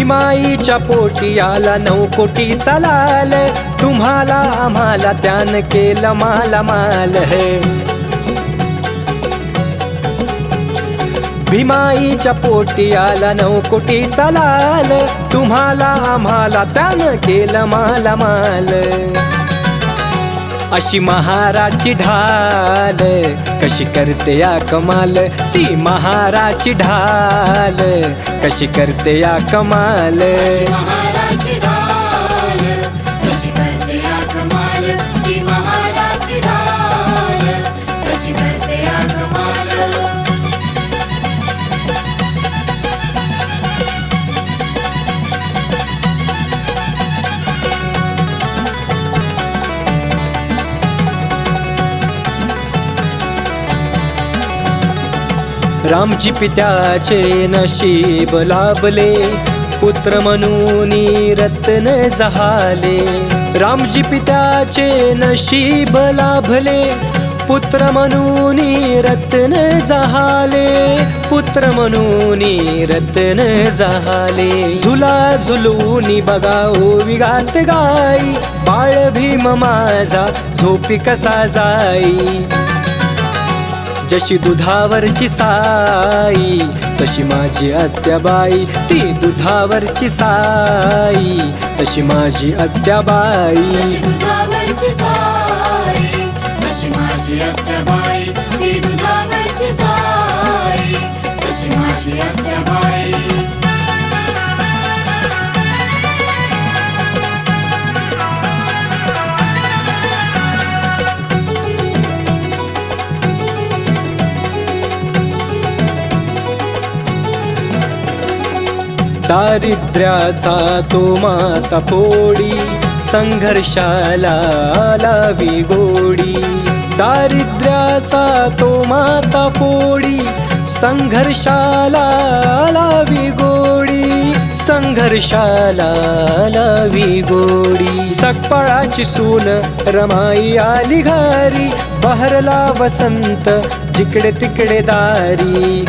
भीमाईच्या पोटी आला 9 कोटीचा लाल, तुम्हाला आम्हाला त्यानं केलं मालामाल है. भीमाईच्या पोटी आला 9 कोटीचा लाल, तुम्हाला आम्हाला त्यानं केलं मालामाल. अशी महाराची ढाल कशी करते या कमाल, ती महाराची ढाल कशी करते या कमाल. महाराची ढाल कशी करते या कमाल, ती महाराची ढाल कशी करते या कमाल. रामजी पित्याचे नशीब लाभले, पुत्र म्हणून रत्न जहाले. रामजी पित्याचे नशीब लाभले, पुत्र म्हणून रत्न जहाले. पुत्र म्हणून रत्न जहाले. झुला झुलूनी बघा ओवी गात गाई, बाळ भीम माझा झोपी कसा जाई. जशी दुधावरची साई तशी माझी आत्याबाई, ती दुधावरची साई तशी माझी आत्याबाई. तशी दुधावरची साई तशी माझी आत्याबाई, ती दुधावरची साई तशी माझी आत्याबाई. दारिद्र्याचा तो माता फोडी, संघर्षाला लावी गोडी. दारिद्र्याचा तो माता फोडी, संघर्षाला लावी गोडी. संघर्षाला लावी गोडी. सकपाळाची सून रमाई आली घरी, बहरला वसंत जिकडे तिकडे दारी.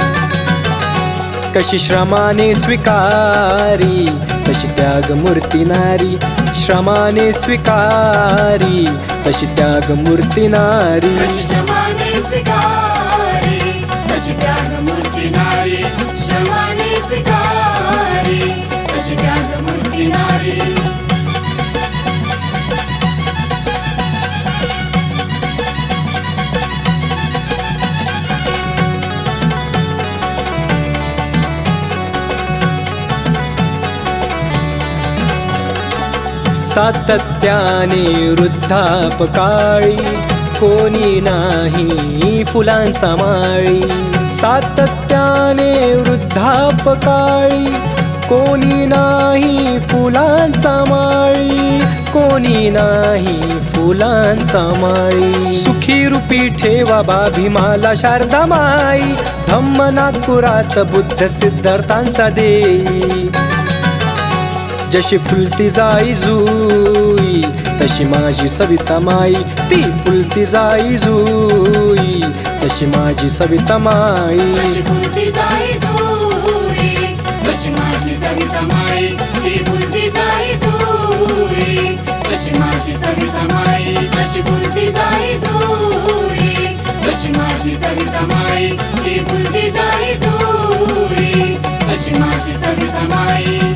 कशी श्रमाने स्वीकारी तशी त्यागमूर्ती नारी, श्रमाने स्वीकारी तशी त्यागमूर्ती नारी. तशी श्रमाने स्वीकारी तशी त्यागमूर्ती नारी, श्रमाने स्वीकारी तशी त्यागमूर्ती नारी. सातत्याने वृद्धापकाळी, कोणी नाही फुलांचा माळी. सातत्याने वृद्धापकाळी, कोणी नाही फुलांचा माळी. कोणी नाही फुलांचा माळी. सुखी रूपी ठेवा बा भीमाला शारदा माई, धम्म नागपुरात बुद्ध सिद्धार्थांचा देई. जशी फुलती जाई जुई तशी माझी सविता माई, ती फुलती जाई जुई तशी माझी सविता माई. तशी फुलती जाई जुई तशी माझी सविता माई, ती फुलती जाई जुई तशी माझी सविता माई. तशी फुलती जाई जुई तशी माझी सविता माई, ती फुलती जाई जुई तशी माझी सविता माई.